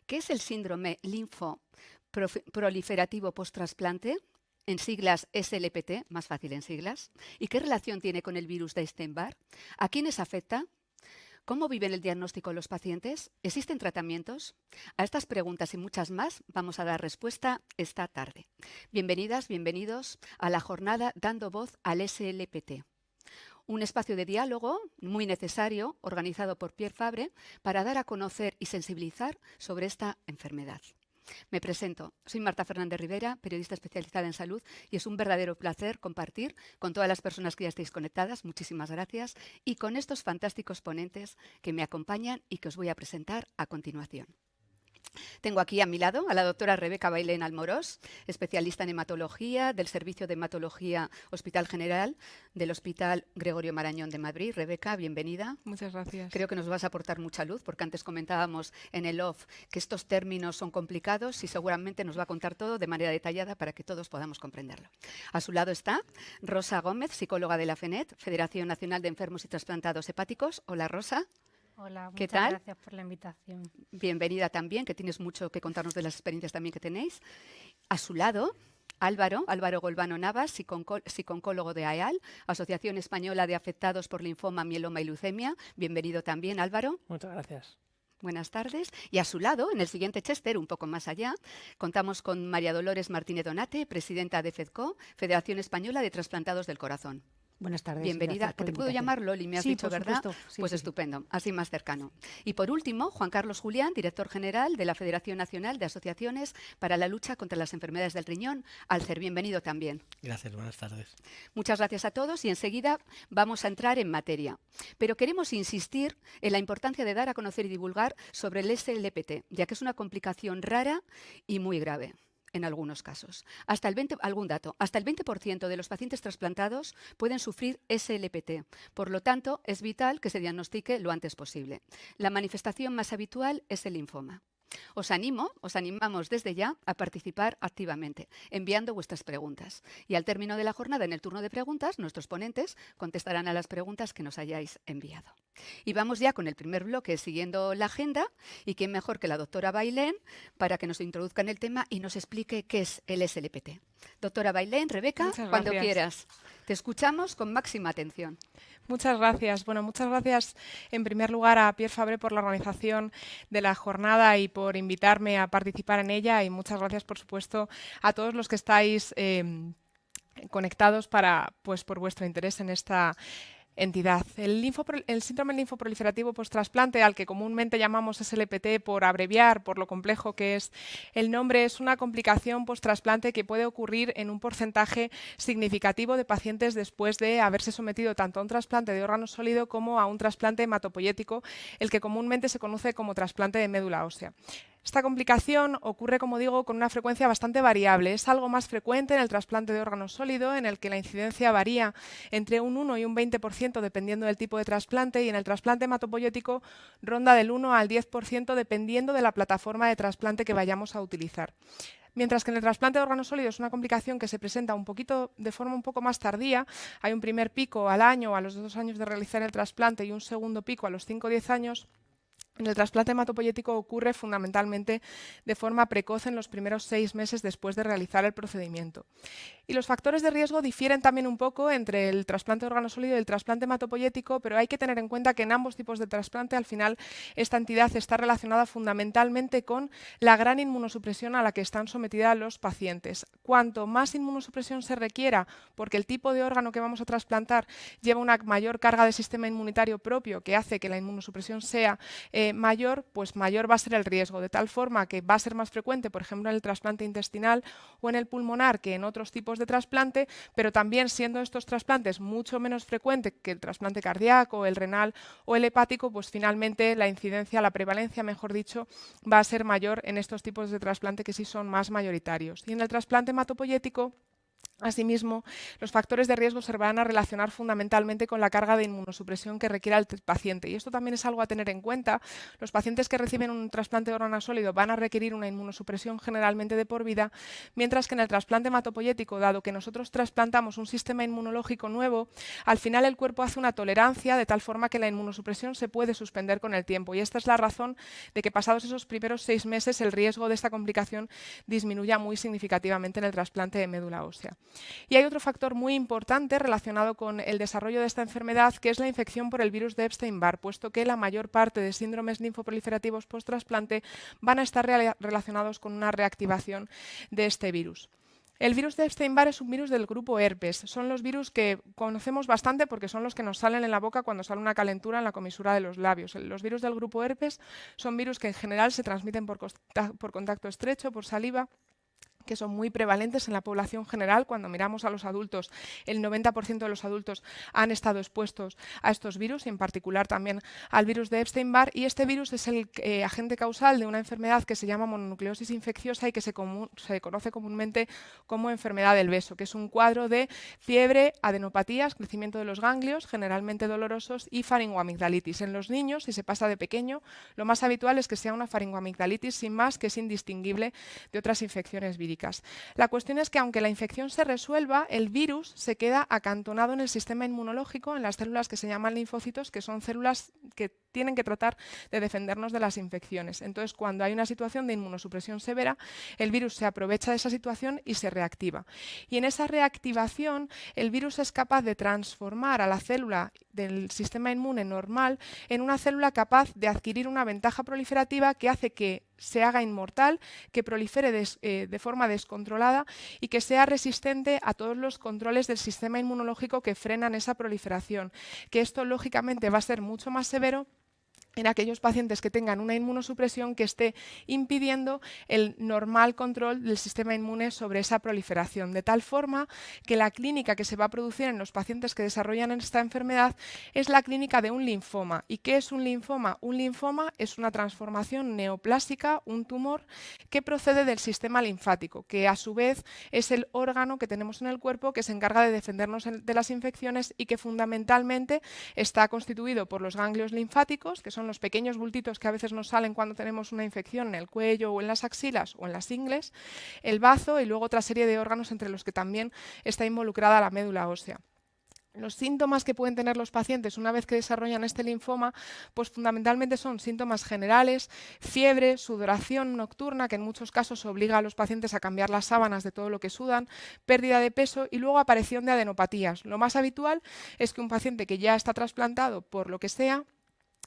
¿Qué es el síndrome linfoproliferativo post-trasplante? En siglas SLPT, más fácil en siglas. ¿Y qué relación tiene con el virus de Epstein-Barr? ¿A quiénes afecta? ¿Cómo viven el diagnóstico los pacientes? ¿Existen tratamientos? A estas preguntas y muchas más vamos a dar respuesta esta tarde. Bienvenidas, bienvenidos a la jornada Dando Voz al SLPT. Un espacio de diálogo muy necesario, organizado por Pierre Fabre, para dar a conocer y sensibilizar sobre esta enfermedad. Me presento, soy Marta Fernández Rivera, periodista especializada en salud, y es un verdadero placer compartir con todas las personas que ya estáis conectadas, muchísimas gracias, y con estos fantásticos ponentes que me acompañan y que os voy a presentar a continuación. Tengo aquí a mi lado a la doctora Rebeca Bailén Almorós, especialista en hematología del Servicio de Hematología Hospital General del Hospital Gregorio Marañón de Madrid. Rebeca, bienvenida. Muchas gracias. Creo que nos vas a aportar mucha luz, porque antes comentábamos en el off que estos términos son complicados y seguramente nos va a contar todo de manera detallada para que todos podamos comprenderlo. A su lado está Rosa Gómez, psicóloga de la FENET, Federación Nacional de Enfermos y Trasplantados Hepáticos. Hola, Rosa. Hola, ¿Qué muchas tal? gracias por la invitación. Bienvenida también, que tienes mucho que contarnos de las experiencias también que tenéis. A su lado, Álvaro Golbano Navas, psico-oncólogo de AEAL, Asociación Española de Afectados por Linfoma, Mieloma y Leucemia. Bienvenido también, Álvaro. Muchas gracias. Buenas tardes. Y a su lado, en el siguiente Chester, un poco más allá, contamos con María Dolores Martínez Donate, presidenta de FEDCO, Federación Española de Trasplantados del Corazón. Buenas tardes. Bienvenida. Que te puedo llamar Loli, me has dicho, ¿verdad? Sí, pues sí, estupendo, así más cercano. Y por último, Juan Carlos Julián, director general de la Federación Nacional de Asociaciones para la Lucha contra las Enfermedades del Riñón. Alcer, bienvenido también. Gracias, buenas tardes. Muchas gracias a todos y enseguida vamos a entrar en materia. Pero queremos insistir en la importancia de dar a conocer y divulgar sobre el SLPT, ya que es una complicación rara y muy grave en algunos casos. Hasta el 20% de los pacientes trasplantados pueden sufrir SLPT. Por lo tanto, es vital que se diagnostique lo antes posible. La manifestación más habitual es el linfoma. Os animamos desde ya a participar activamente, enviando vuestras preguntas. Y al término de la jornada, en el turno de preguntas, nuestros ponentes contestarán a las preguntas que nos hayáis enviado. Y vamos ya con el primer bloque, siguiendo la agenda, y quién mejor que la doctora Bailén para que nos introduzca en el tema y nos explique qué es el SLPT. Doctora Bailén, Rebeca, cuando quieras. Te escuchamos con máxima atención. Muchas gracias. Bueno, muchas gracias en primer lugar a Pierre Fabre por la organización de la jornada y por invitarme a participar en ella, y muchas gracias, por supuesto, a todos los que estáis conectados por vuestro interés en esta entidad. El síndrome linfoproliferativo post-trasplante, al que comúnmente llamamos SLPT por abreviar, por lo complejo que es el nombre, es una complicación post-trasplante que puede ocurrir en un porcentaje significativo de pacientes después de haberse sometido tanto a un trasplante de órgano sólido como a un trasplante hematopoyético, el que comúnmente se conoce como trasplante de médula ósea. Esta complicación ocurre, como digo, con una frecuencia bastante variable. Es algo más frecuente en el trasplante de órgano sólido, en el que la incidencia varía entre un 1 y un 20% dependiendo del tipo de trasplante, y en el trasplante hematopoyético ronda del 1 al 10% dependiendo de la plataforma de trasplante que vayamos a utilizar. Mientras que en el trasplante de órgano sólido es una complicación que se presenta de forma un poco más tardía. Hay un primer pico al año o a los 2 años de realizar el trasplante y un segundo pico a los 5 o 10 años. En el trasplante hematopoyético ocurre fundamentalmente de forma precoz en los primeros 6 meses después de realizar el procedimiento. Y los factores de riesgo difieren también un poco entre el trasplante de órgano sólido y el trasplante hematopoyético, pero hay que tener en cuenta que en ambos tipos de trasplante al final esta entidad está relacionada fundamentalmente con la gran inmunosupresión a la que están sometidas los pacientes. Cuanto más inmunosupresión se requiera, porque el tipo de órgano que vamos a trasplantar lleva una mayor carga de sistema inmunitario propio que hace que la inmunosupresión sea mayor, pues mayor va a ser el riesgo, de tal forma que va a ser más frecuente, por ejemplo, en el trasplante intestinal o en el pulmonar que en otros tipos de trasplante, pero también siendo estos trasplantes mucho menos frecuentes que el trasplante cardíaco, el renal o el hepático, pues finalmente la incidencia, la prevalencia, mejor dicho, va a ser mayor en estos tipos de trasplante que sí son más mayoritarios. Y en el trasplante hematopoyético Asimismo, los factores de riesgo se van a relacionar fundamentalmente con la carga de inmunosupresión que requiera el paciente. Y esto también es algo a tener en cuenta. Los pacientes que reciben un trasplante de órgano sólido van a requerir una inmunosupresión generalmente de por vida, mientras que en el trasplante hematopoyético, dado que nosotros trasplantamos un sistema inmunológico nuevo, al final el cuerpo hace una tolerancia de tal forma que la inmunosupresión se puede suspender con el tiempo. Y esta es la razón de que pasados esos primeros 6 meses el riesgo de esta complicación disminuya muy significativamente en el trasplante de médula ósea. Y hay otro factor muy importante relacionado con el desarrollo de esta enfermedad, que es la infección por el virus de Epstein-Barr, puesto que la mayor parte de síndromes linfoproliferativos post-trasplante van a estar relacionados con una reactivación de este virus. El virus de Epstein-Barr es un virus del grupo herpes. Son los virus que conocemos bastante porque son los que nos salen en la boca cuando sale una calentura en la comisura de los labios. Los virus del grupo herpes son virus que en general se transmiten por contacto estrecho, por saliva, que son muy prevalentes en la población general. Cuando miramos a los adultos, el 90% de los adultos han estado expuestos a estos virus y en particular también al virus de Epstein-Barr, y este virus es el agente causal de una enfermedad que se llama mononucleosis infecciosa y que se conoce comúnmente como enfermedad del beso, que es un cuadro de fiebre, adenopatías, crecimiento de los ganglios, generalmente dolorosos, y faringoamigdalitis. En los niños, si se pasa de pequeño, lo más habitual es que sea una faringoamigdalitis sin más, que es indistinguible de otras infecciones víricas. La cuestión es que aunque la infección se resuelva, el virus se queda acantonado en el sistema inmunológico, en las células que se llaman linfocitos, que son células que tienen que tratar de defendernos de las infecciones. Entonces, cuando hay una situación de inmunosupresión severa, el virus se aprovecha de esa situación y se reactiva. Y en esa reactivación, el virus es capaz de transformar a la célula del sistema inmune normal en una célula capaz de adquirir una ventaja proliferativa que hace que se haga inmortal, que prolifere de forma descontrolada y que sea resistente a todos los controles del sistema inmunológico que frenan esa proliferación. Que esto, lógicamente, va a ser mucho más severo en aquellos pacientes que tengan una inmunosupresión que esté impidiendo el normal control del sistema inmune sobre esa proliferación, de tal forma que la clínica que se va a producir en los pacientes que desarrollan esta enfermedad es la clínica de un linfoma. ¿Y qué es un linfoma? Un linfoma es una transformación neoplásica, un tumor que procede del sistema linfático, que a su vez es el órgano que tenemos en el cuerpo que se encarga de defendernos de las infecciones y que fundamentalmente está constituido por los ganglios linfáticos, que son los pequeños bultitos que a veces nos salen cuando tenemos una infección en el cuello o en las axilas o en las ingles, el bazo y luego otra serie de órganos entre los que también está involucrada la médula ósea. Los síntomas que pueden tener los pacientes una vez que desarrollan este linfoma, pues fundamentalmente son síntomas generales, fiebre, sudoración nocturna, que en muchos casos obliga a los pacientes a cambiar las sábanas de todo lo que sudan, pérdida de peso y luego aparición de adenopatías. Lo más habitual es que un paciente que ya está trasplantado por lo que sea,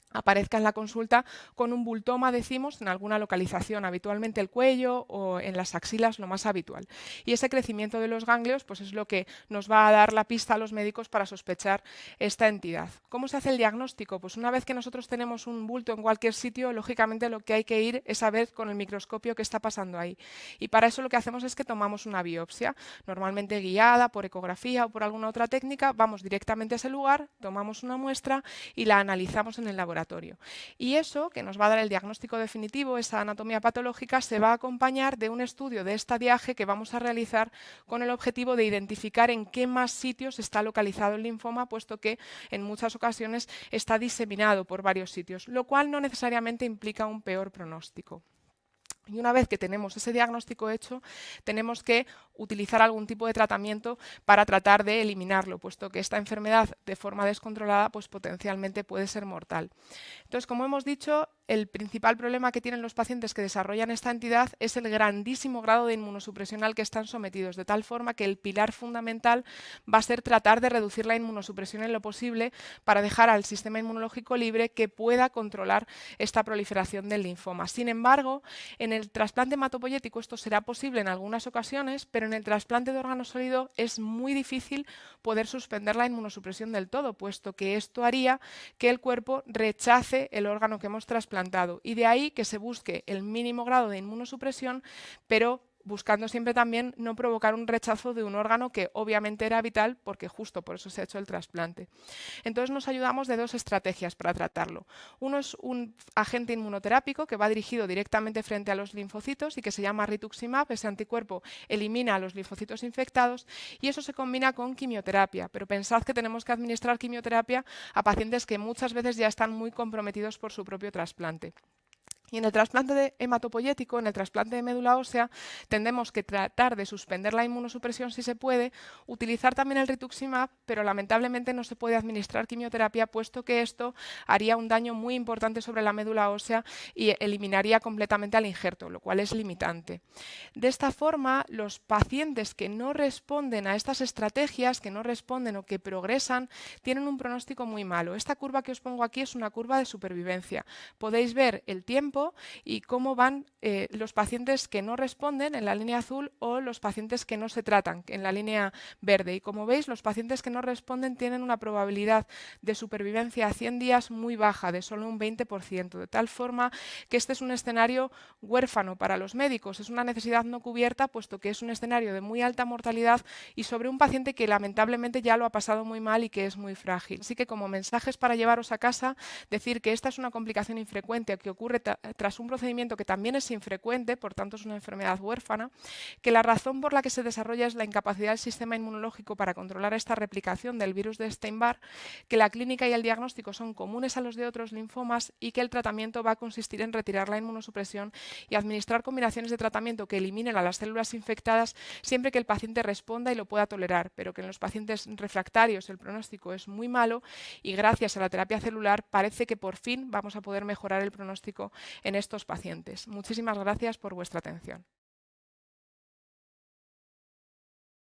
aparezca en la consulta con un bultoma, decimos, en alguna localización, habitualmente el cuello o en las axilas, lo más habitual. Y ese crecimiento de los ganglios pues es lo que nos va a dar la pista a los médicos para sospechar esta entidad. ¿Cómo se hace el diagnóstico? Pues una vez que nosotros tenemos un bulto en cualquier sitio, lógicamente lo que hay que ir es a ver con el microscopio qué está pasando ahí. Y para eso lo que hacemos es que tomamos una biopsia, normalmente guiada por ecografía o por alguna otra técnica, vamos directamente a ese lugar, tomamos una muestra y la analizamos en el laboratorio. Y eso, que nos va a dar el diagnóstico definitivo, esa anatomía patológica, se va a acompañar de un estudio de estadiaje que vamos a realizar con el objetivo de identificar en qué más sitios está localizado el linfoma, puesto que en muchas ocasiones está diseminado por varios sitios, lo cual no necesariamente implica un peor pronóstico. Y una vez que tenemos ese diagnóstico hecho, tenemos que utilizar algún tipo de tratamiento para tratar de eliminarlo, puesto que esta enfermedad de forma descontrolada pues potencialmente puede ser mortal. Entonces, como hemos dicho, el principal problema que tienen los pacientes que desarrollan esta entidad es el grandísimo grado de inmunosupresión al que están sometidos, de tal forma que el pilar fundamental va a ser tratar de reducir la inmunosupresión en lo posible para dejar al sistema inmunológico libre que pueda controlar esta proliferación del linfoma. Sin embargo, en el trasplante hematopoyético esto será posible en algunas ocasiones, pero en el trasplante de órgano sólido es muy difícil poder suspender la inmunosupresión del todo, puesto que esto haría que el cuerpo rechace el órgano que hemos trasplantado y de ahí que se busque el mínimo grado de inmunosupresión, pero buscando siempre también no provocar un rechazo de un órgano que obviamente era vital porque justo por eso se ha hecho el trasplante. Entonces nos ayudamos de dos estrategias para tratarlo. Uno es un agente inmunoterápico que va dirigido directamente frente a los linfocitos y que se llama rituximab. Ese anticuerpo elimina a los linfocitos infectados y eso se combina con quimioterapia. Pero pensad que tenemos que administrar quimioterapia a pacientes que muchas veces ya están muy comprometidos por su propio trasplante. Y en el trasplante hematopoyético, en el trasplante de médula ósea, tendremos que tratar de suspender la inmunosupresión si se puede, utilizar también el rituximab, pero lamentablemente no se puede administrar quimioterapia, puesto que esto haría un daño muy importante sobre la médula ósea y eliminaría completamente al injerto, lo cual es limitante. De esta forma, los pacientes que no responden a estas estrategias, que no responden o que progresan, tienen un pronóstico muy malo. Esta curva que os pongo aquí es una curva de supervivencia. Podéis ver el tiempo y cómo van los pacientes que no responden en la línea azul o los pacientes que no se tratan en la línea verde. Y como veis, los pacientes que no responden tienen una probabilidad de supervivencia a 100 días muy baja, de solo un 20%, de tal forma que este es un escenario huérfano para los médicos. Es una necesidad no cubierta, puesto que es un escenario de muy alta mortalidad y sobre un paciente que lamentablemente ya lo ha pasado muy mal y que es muy frágil. Así que como mensajes para llevaros a casa, decir que esta es una complicación infrecuente que ocurre tras un procedimiento que también es infrecuente, por tanto es una enfermedad huérfana, que la razón por la que se desarrolla es la incapacidad del sistema inmunológico para controlar esta replicación del virus de Epstein-Barr, que la clínica y el diagnóstico son comunes a los de otros linfomas y que el tratamiento va a consistir en retirar la inmunosupresión y administrar combinaciones de tratamiento que eliminen a las células infectadas siempre que el paciente responda y lo pueda tolerar, pero que en los pacientes refractarios el pronóstico es muy malo y gracias a la terapia celular parece que por fin vamos a poder mejorar el pronóstico en estos pacientes. Muchísimas gracias por vuestra atención.